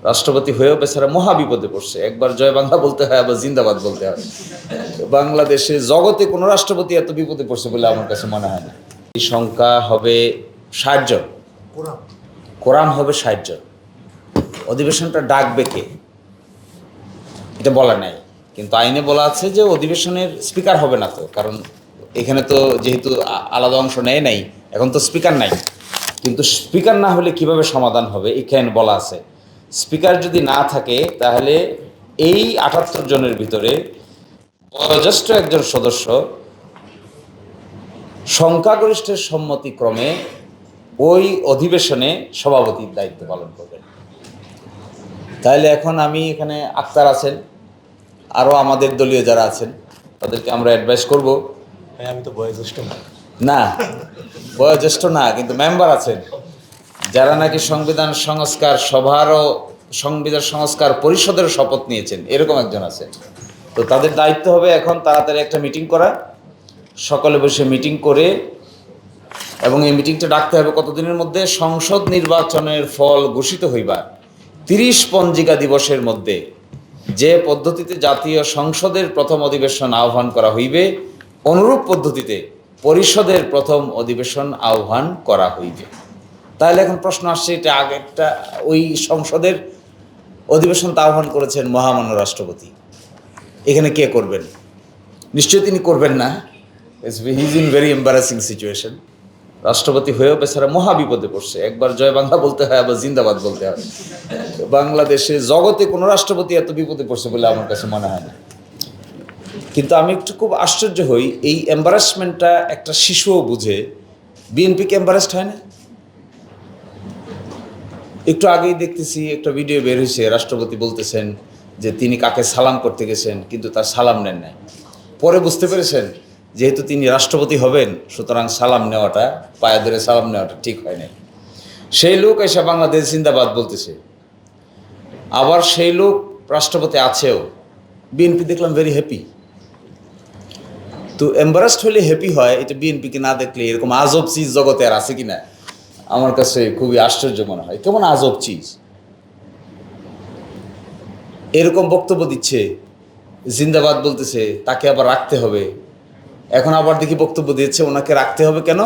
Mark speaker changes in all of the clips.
Speaker 1: রাষ্ট্রপতি হয়েও বেচারা মহা বিপদে পড়ছে। একবার জয় বাংলা বলতে হয়, আবার জিন্দাবাদ বলতে হয়। বাংলাদেশে জগতে কোনো রাষ্ট্রপতি এত বিপদে পড়ছে বলে আমার কাছে মনে হয় না। এই সংখ্যা হবে 60 জন, কোরাম হবে 60 জন। অধিবেশনটা ডাকবে কে এটা বলা নাই, কিন্তু আইনে বলা আছে যে অধিবেশনের স্পিকার হবে না তো, কারণ এখানে তো যেহেতু আলাদা অংশ নেয় নাই, এখন তো স্পিকার নাই। কিন্তু স্পিকার না হলে কিভাবে সমাধান হবে এখানে বলা আছে। স্পিকার যদি না থাকে তাহলে এই 78 জনের ভিতরে বয়োজ্যেষ্ঠ একজন সদস্য সংখ্যাগরিষ্ঠের সম্মতিক্রমে ওই অধিবেশনে সভাপতির দায়িত্ব পালন করবেন। তাহলে এখন আমি এখানে আক্তার আছেন, আরও আমাদের দলীয় যারা আছেন তাদেরকে আমরা অ্যাডভাইস করব।
Speaker 2: আমি তো বয়োজ্যেষ্ঠ
Speaker 1: না, বয়োজ্যেষ্ঠ না, কিন্তু মেম্বার আছেন যারা নাকি সংবিধান সংস্কার সভারও সংবিধান সংস্কার পরিষদের শপথ নিয়েছেন, এরকম একজন আছে। তো তাদের দায়িত্ব হবে এখন তাড়াতাড়ি একটা মিটিং করা, সকলে বসে মিটিং করে, এবং এই মিটিংটা ডাকতে হবে কতদিনের মধ্যে? সংসদ নির্বাচনের ফল ঘোষিত হইবার 30 পঞ্জিকা দিবসের মধ্যে যে পদ্ধতিতে জাতীয় সংসদের প্রথম অধিবেশন আহ্বান করা হইবে, অনুরূপ পদ্ধতিতে পরিষদের প্রথম অধিবেশন আহ্বান করা হইবে। তাহলে এখন প্রশ্ন আসছে, এটা আগেরটা ওই সংসদের অধিবেশন তো আহ্বান করেছেন মহামান্য রাষ্ট্রপতি, এখানে কে করবেন? নিশ্চয়ই তিনি করবেন না। He is in very embarrassing situation. রাষ্ট্রপতি হয়েও বেচারা মহা বিপদে পড়ছে। একবার জয় বাংলা বলতে হয়, আবার জিন্দাবাদ বলতে হয়। বাংলাদেশে জগতে কোনো রাষ্ট্রপতি এত বিপদে পড়ছে বলে আমার কাছে মনে হয় না। কিন্তু আমি একটু খুব আশ্চর্য হই, এই এম্বারাসমেন্টটা একটা শিশুও বুঝে। বিএনপিকে এম্বারাসড হয় না? একটু আগেই দেখতেছি একটা ভিডিও বের হয়েছে, রাষ্ট্রপতি বলতেছেন যে তিনি কাকে সালাম করতে গেছেন কিন্তু তার সালাম নেন নাই। পরে বুঝতে পেরেছেন যেহেতু তিনি রাষ্ট্রপতি হবেন, সুতরাং সালাম নেওয়াটা, পায়ে ধরে সালাম নেওয়াটা ঠিক হয় নাই। সেই লোক এসে বাংলাদেশ জিন্দাবাদ বলতেছে, আবার সেই লোক রাষ্ট্রপতি আছেও। বিএনপি দেখলাম ভেরি হ্যাপি। তো এম্বারাসড হলে হ্যাপি হয়, এটা বিএনপিকে না দেখলে এরকম আজব চিজ জগতে আর আছে কিনা আমার কাছে খুবই আশ্চর্য মনে হয়। কেমন আজব চিজ, এরকম বক্তব্য দিচ্ছে, জিন্দাবাদ বলতেছে, তাকে আবার রাখতে হবে। এখন আবার দেখি বক্তব্য দিচ্ছে ওনাকে রাখতে হবে কেন?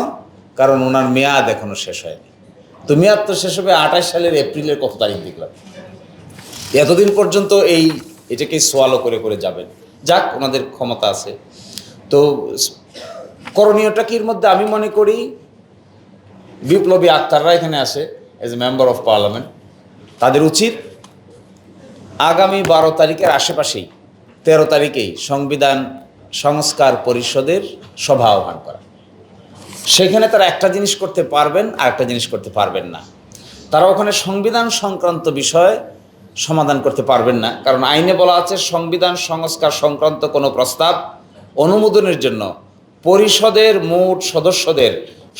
Speaker 1: কারণ ওনার মেয়াদ এখনো শেষ হয়নি। তো মেয়াদ তো শেষ হবে 28 সালের এপ্রিলের কত তারিখ দেখলাম। এতদিন পর্যন্ত এটাকে সোয়ালো করে করে যাবেন। যাক, ওনাদের ক্ষমতা আছে। তো করণীয়টা কির মধ্যে আমি মনে করি বিপ্লবী আক্তাররা এখানে আসে as a member of parliament, তাদের উচিত আগামী 12 তারিখের আশেপাশেই 13 তারিখেই সংবিধান সংস্কার পরিষদের সভা আহ্বান করা। সেখানে তারা একটা জিনিস করতে পারবেন আর একটা জিনিস করতে পারবেন না। তারা ওখানে সংবিধান সংক্রান্ত বিষয় সমাধান করতে পারবেন না, কারণ আইনে বলা আছে সংবিধান সংস্কার সংক্রান্ত কোনো প্রস্তাব অনুমোদনের জন্য পরিষদের মোট সদস্যদের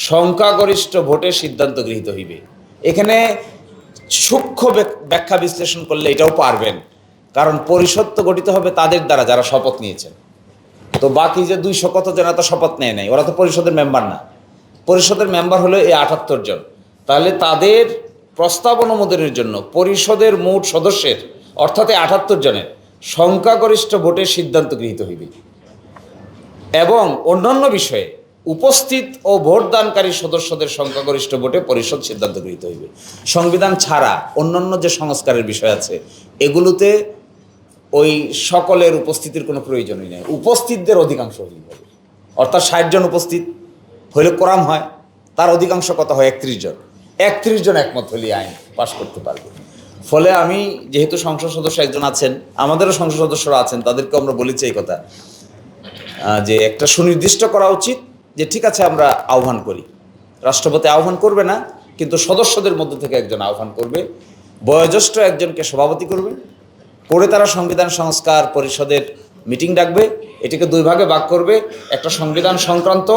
Speaker 1: সংখ্যাগরিষ্ঠ ভোটে সিদ্ধান্ত গৃহীত হইবে। এখানে সূক্ষ্ম ব্যাখ্যা বিশ্লেষণ করলে এটাও পারবেন, কারণ পরিষদ তো গঠিত হবে তাদের দ্বারা যারা শপথ নিয়েছেন। তো বাকি যে 200 কত জন তো শপথ নেয় নাই, ওরা তো পরিষদের মেম্বার না। পরিষদের মেম্বার হলো এই 78 জন। তাহলে তাদের প্রস্তাব অনুমোদনের জন্য পরিষদের মোট সদস্যের, অর্থাৎ 78 জনের সংখ্যাগরিষ্ঠ ভোটে সিদ্ধান্ত গৃহীত হইবে, এবং অন্যান্য বিষয়ে উপস্থিত ও ভোটদানকারী সদস্যদের সংখ্যাগরিষ্ঠ ভোটে পরিষদ সিদ্ধান্ত গৃহীত হইবে। সংবিধান ছাড়া অন্যান্য যে সংস্কারের বিষয় আছে এগুলোতে ওই সকলের উপস্থিতির কোনো প্রয়োজনই নেই, উপস্থিতদের অধিকাংশ হইতে হবে। অর্থাৎ 60 জন উপস্থিত হইলে কোরাম হয়, তার অধিকাংশ কত হয়? 31 জন। 31 জন একমত হলে আইন পাশ করতে পারবে। ফলে আমি যেহেতু সংসদ সদস্য একজন আছেন, আমাদেরও সংসদ সদস্যরা আছেন, তাদেরকে আমরা বলেছি এই কথা যে একটা সুনির্দিষ্ট করা উচিত যে ঠিক আছে আমরা আহ্বান করি। রাষ্ট্রপতি আহ্বান করবে না, কিন্তু সদস্যদের মধ্য থেকে একজন আহ্বান করবে, বয়োজ্যেষ্ঠ একজনকে সভাপতি করবে, করে তারা সংবিধান সংস্কার পরিষদের মিটিং ডাকবে। এটিকে 2 ভাগে ভাগ করবে, একটা সংবিধান সংক্রান্ত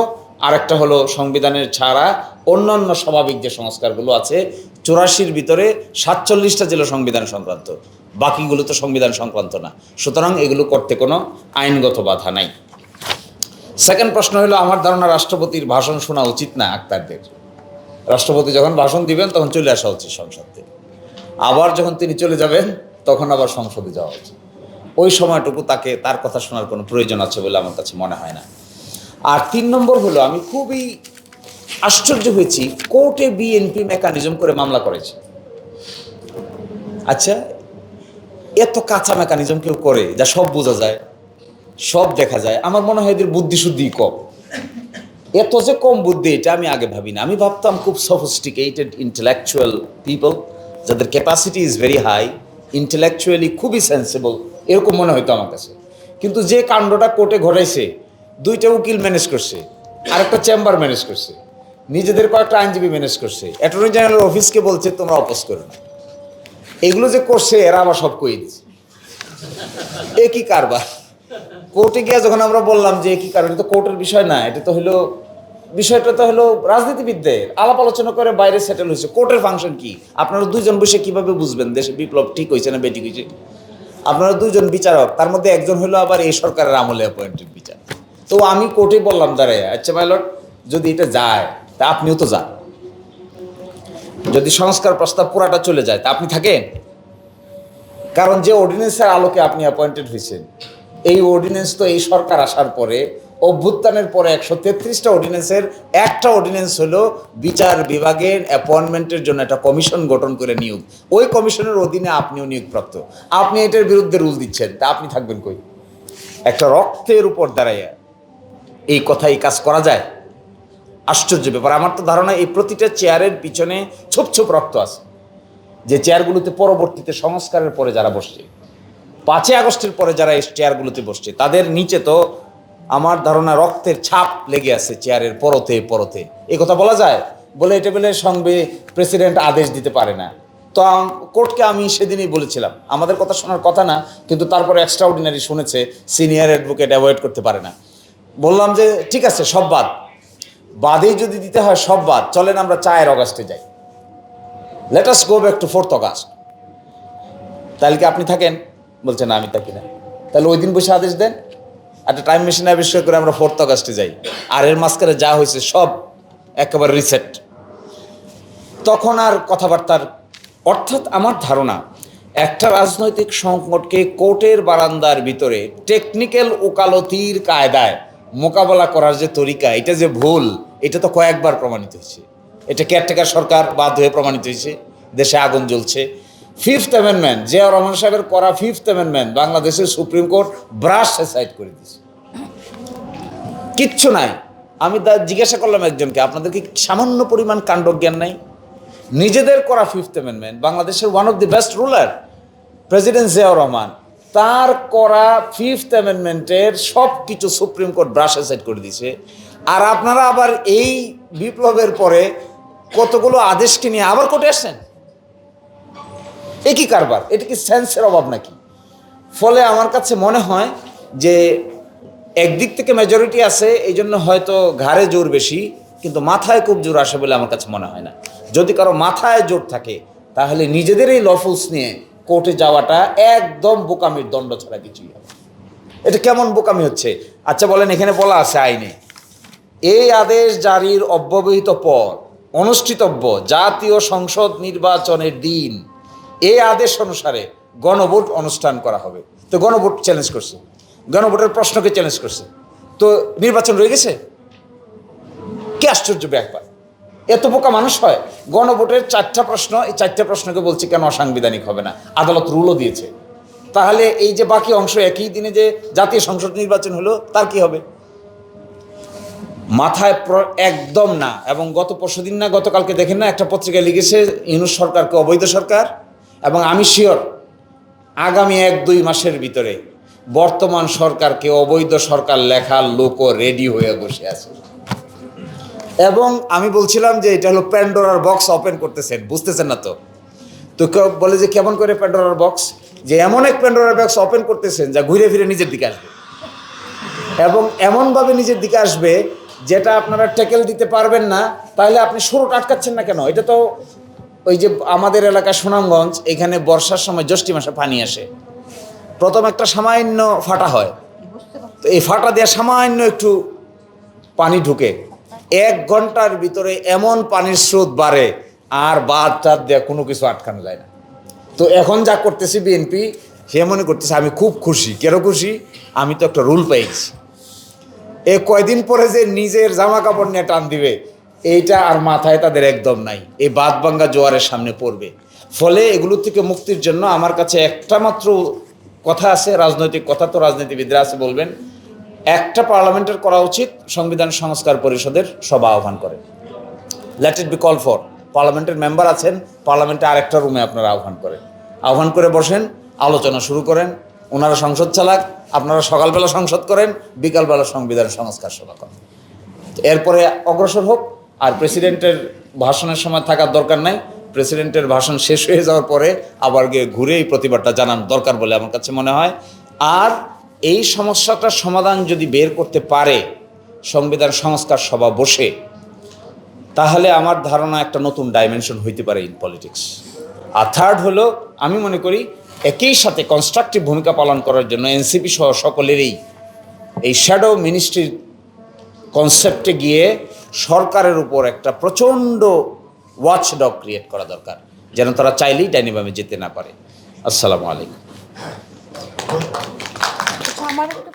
Speaker 1: আর একটা হলো সংবিধানের ছাড়া অন্যান্য স্বাভাবিক যে সংস্কারগুলো আছে। 84-র ভিতরে 47টা ছিল সংবিধান সংক্রান্ত, বাকিগুলো তো সংবিধান সংক্রান্ত না। সুতরাং এগুলো করতে কোনো আইনগত বাধা নাই। সেকেন্ড প্রশ্ন হলো, আমার ধারণা রাষ্ট্রপতির ভাষণ শোনা উচিত না আক্তারদের। রাষ্ট্রপতি যখন ভাষণ দিবেন তখন চলে আসা উচিত সংসদ থেকে। আবার যখন তিনি চলে যাবেন তখন আবার সংসদে যাওয়া উচিত। ওই সময়টুকু তাকে তার কথা শোনার কোনো প্রয়োজন আছে বলে আমার কাছে মনে হয় না। আর 3 নম্বর হলো, আমি খুবই আশ্চর্য হয়েছি, কোর্টে বিএনপি মেকানিজম করে মামলা করেছে। আচ্ছা, এত কাঁচা মেকানিজম কেউ করে যা সব বোঝা যায়, সব দেখা যায়? আমার মনে হয় এদের বুদ্ধিশুদ্ধি কম। এত যে কম বুদ্ধি এটা আমি আগে ভাবি না। আমি ভাবতাম খুব সফিস্টিকেটেড ইন্টেলেকচুয়াল পিপল, যাদের capacity is very high, intellectually খুবই সেন্সিবল, এরকম মনে হইতো আমার কাছে। কিন্তু যে কাণ্ডটা কোর্টে ঘটাইছে, 2টা উকিল ম্যানেজ করছে, আরেকটা চেম্বার ম্যানেজ করছে, নিজেদের কয়েকটা আইনজীবী ম্যানেজ করছে, অ্যাটর্নি জেনারেল অফিসকে বলছে তোমরা অপোজ করো না। এগুলো যে করছে এরা আবার সব কই দিচ্ছে। এ কি কারবার? কোর্টে গিয়ে যখন আমরা বললাম যে কি কারণ, এটা তো কোর্টের বিষয় না, এটা তো হলো বিষয়টা তো হলো রাজনীতিবিদদের আলাপ আলোচনা করে বাইরে সেটেল হয়েছে। কোর্টের ফাংশন কি? আপনারা 2জন বসে কিভাবে বুঝবেন দেশে বিপ্লব ঠিক হয়েছে না বেঠিক হয়েছে? আপনারা 2জন বিচারক, তার মধ্যে একজন হলো আবার এই সরকারের আমলে অ্যাপয়েন্টেড বিচার। তো আমি কোর্টে বললাম দাঁড়ায়, আচ্ছা মাইলট, যদি এটা যায় তা আপনিও তো যান। যদি সংস্কার প্রস্তাব পুরাটা চলে যায় তা আপনি থাকেন? কারণ যে অর্ডিন্যান্সের আলোকে আপনি অ্যাপয়েন্টেড হয়েছেন, এই অর্ডিন্যান্স তো এই সরকার আসার পরে, অভ্যুত্থানের পরে 133টা অর্ডিন্যান্সের একটা অর্ডিন্যান্স হলো বিচার বিভাগের অ্যাপয়েন্টমেন্টের জন্য একটা কমিশন গঠন করে নিয়োগ। ওই কমিশনের অধীনে আপনিও নিয়োগপ্রাপ্ত। আপনি এটার বিরুদ্ধে রুল দিচ্ছেন, তা আপনি থাকবেন কই? একটা রক্তের উপর দাঁড়াইয়া এই কথা, এই কাজ করা যায়? আশ্চর্য ব্যাপার। আমার তো ধারণা এই প্রতিটা চেয়ারের পিছনে ছোপ ছোপ রক্ত আছে, যে চেয়ারগুলোতে পরবর্তীতে সংস্কারের পরে যারা বসছে, 5ই আগস্টের পরে যারা এই চেয়ারগুলোতে বসছে, তাদের নিচে তো আমার ধারণা রক্তের ছাপ লেগে আছে চেয়ারের পরতে পরতে। এই কথা বলা যায়? বলে এটা বলে সঙ্গে প্রেসিডেন্ট আদেশ দিতে পারে না। তো কোর্টকে আমি সেদিনই বলেছিলাম আমাদের কথা শোনার কথা না, কিন্তু তারপরে এক্সট্রা অর্ডিনারি শুনেছে, সিনিয়র অ্যাডভোকেট অ্যাভয়েড করতে পারে না। বললাম যে ঠিক আছে, সব বাদ, বাদেই যদি দিতে হয় সব বাদ, চলেন আমরা 4 অগাস্টে যাই, let us go back to 4th August. তাহলে কি আপনি থাকেন? বলছে না আমি থাকি না। তাহলে ওই দিন বসে আদেশ দেন, একটা টাইম মেশিন আবিষ্কার করে আমরা 4th অগাস্টে যাই, আর এর মাঝখানে যা হয়েছে সব একেবারে রিসেট। তখন আর কথাবার্তার, অর্থাৎ আমার ধারণা একটা রাজনৈতিক সংকটকে কোর্টের বারান্দার ভিতরে টেকনিক্যাল ওকালতির কায়দায় মোকাবেলা করার যে তরিকা, এটা যে ভুল, এটা তো কয়েকবার প্রমাণিত হয়েছে। এটা কেয়ারটেকার সরকার বাধ্য হয়ে প্রমাণিত হয়েছে, দেশে আগুন জ্বলছে। 5th অ্যামেন্ডমেন্ট, জিয়াউর রহমান সাহেবের করা 5th অ্যামেন্ডমেন্ট বাংলাদেশের সুপ্রিম কোর্ট ব্রাশ সাইড করে দিয়েছে, কিচ্ছু নাই। আমি জিজ্ঞাসা করলাম একজনকে, আপনাদের কি সামান্য পরিমাণ কাণ্ডজ্ঞান নাই? নিজেদের করা 5th অ্যামেন্ডমেন্ট, বাংলাদেশের one of the best ruler president Ziaur Rahman, তার করা 5th অ্যামেন্ডমেন্টের সব কিছু সুপ্রিম কোর্ট ব্রাশ সাইড করে দিয়েছে। আর আপনারা আবার এই বিপ্লবের পরে কতগুলো আদেশকে নিয়ে আবার কোর্টে আসছেন। এ কি কারবার? এটা কি সেন্সের অভাব নাকি? ফলে আমার কাছে মনে হয় যে একদিক থেকে মেজরিটি আছে, এই জন্য হয়তো ঘাড়ে জোর বেশি, কিন্তু মাথায় খুব জোর আসে বলে আমার কাছে মনে হয় না। যদি কারো মাথায় জোর থাকে তাহলে নিজেদের এই লফুলস নিয়ে কোর্টে যাওয়াটা একদম বোকামির দণ্ড ছাড়া কিছুই হবে। এটা কেমন বোকামি হচ্ছে? আচ্ছা বলেন, এখানে বলা আছে আইনে, এই আদেশ জারির অব্যবহিত পর অনুষ্ঠিতব্য জাতীয় সংসদ নির্বাচনের দিন এই আদেশ অনুসারে গণভোট অনুষ্ঠান করা হবে। তো গণভোট চ্যালেঞ্জ করছে, গণভোটের প্রশ্নকে চ্যালেঞ্জ করছে, তো নির্বাচন রয়ে গেছে। কি আশ্চর্য ব্যাপার! এত বোকা মানুষ হয়? গণভোটের 4টা প্রশ্ন, এই 4টে প্রশ্নকে বলছে কেন অসাংবিধানিক হবে না, আদালত রুলও দিয়েছে। তাহলে এই যে বাকি অংশ, একই দিনে যে জাতীয় সংসদ নির্বাচন হলো, তার কি হবে? মাথায় একদম না। এবং গত পরশুদিন না গতকালকে দেখেন না, একটা পত্রিকায় লিখেছে ইউনূস সরকারকে অবৈধ সরকার। এবং আমি শিওর আগামী 1-2 মাসের ভিতরে বর্তমান সরকারকে অবৈধ সরকার লেখার লোকও রেডি হয়ে বসে আছে। এবং আমি বলছিলাম যে এটা হলো প্যান্ডোরার বক্স ওপেন করতেছেন, বুঝতেছেন না তো? তো কেউ বলে যে কেমন করে প্যান্ডোরার বক্স? যে এমন এক প্যান্ডোরার বক্স ওপেন করতেছেন যা ঘুরে ফিরে নিজের দিকে আসবে, এবং এমনভাবে নিজের দিকে আসবে যেটা আপনারা ট্যাকেল দিতে পারবেন না। তাহলে আপনি শুরুটা আটকাচ্ছেন না কেন? এটা তো ওই যে আমাদের এলাকা সুনামগঞ্জ, এখানে বর্ষার সময় জ্যৈষ্ঠ মাসে পানি আসে, প্রথম একটা সামান্য ফাটা হয়, তো এই ফাটা দিয়ে সামান্য একটু পানি ঢুকে 1 ঘন্টার ভিতরে এমন পানির স্রোত বাড়ে, আর বাঁধ টাধ দিয়ে কোনো কিছু আটকানো যায় না। তো এখন যা করতেছি বিএনপি, সে মনে করতেছে আমি খুব খুশি। কেন খুশি? আমি তো একটা রুল পেয়েছি। এ কয়দিন পরে যে নিজের জামা কাপড় নিয়ে টান দিবে, এইটা আর মাথায় তাদের একদম নাই। এই বাদ ভাঙ্গা জোয়ারের সামনে পড়বে। ফলে এগুলো থেকে মুক্তির জন্য আমার কাছে একটা মাত্র কথা আছে, রাজনৈতিক কথা, তো রাজনীতিবিদরা আছে বলবেন, একটা পার্লামেন্টের করা উচিত, সংবিধান সংস্কার পরিষদের সভা আহ্বান করে। Let it be call for. পার্লামেন্টের মেম্বার আছেন, পার্লামেন্টে আরেকটা রুমে আপনারা আহ্বান করে বসেন, আলোচনা শুরু করেন। ওনারা সংসদ চালাক, আপনারা সকালবেলা সংসদ করেন, বিকালবেলা সংবিধান সংস্কার সভা করেন। এরপরে অগ্রসর হোক। আর প্রেসিডেন্টের ভাষণের সময় থাকার দরকার নাই। প্রেসিডেন্টের ভাষণ শেষ হয়ে যাওয়ার পরে আবার গিয়ে ঘুরে এই প্রতিবাদটা জানান দরকার বলে আমার কাছে মনে হয়। আর এই সমস্যাটার সমাধান যদি বের করতে পারে সংবিধান সংস্কার সভা বসে, তাহলে আমার ধারণা একটা নতুন ডাইমেনশন হইতে পারে ইন পলিটিক্স। আর থার্ড হলো, আমি মনে করি একই সাথে কনস্ট্রাকটিভ ভূমিকা পালন করার জন্য এনসিপি সহ সকলেরই এই শ্যাডো মিনিস্ট্রির কনসেপ্টে গিয়ে সরকারের উপর একটা প্রচণ্ড ওয়াচডগ ক্রিয়েট করা দরকার, যেন তারা চাইলেই ডাইনি বামে যেতে না পারে। আসসালামু আলাইকুম।
Speaker 3: আমার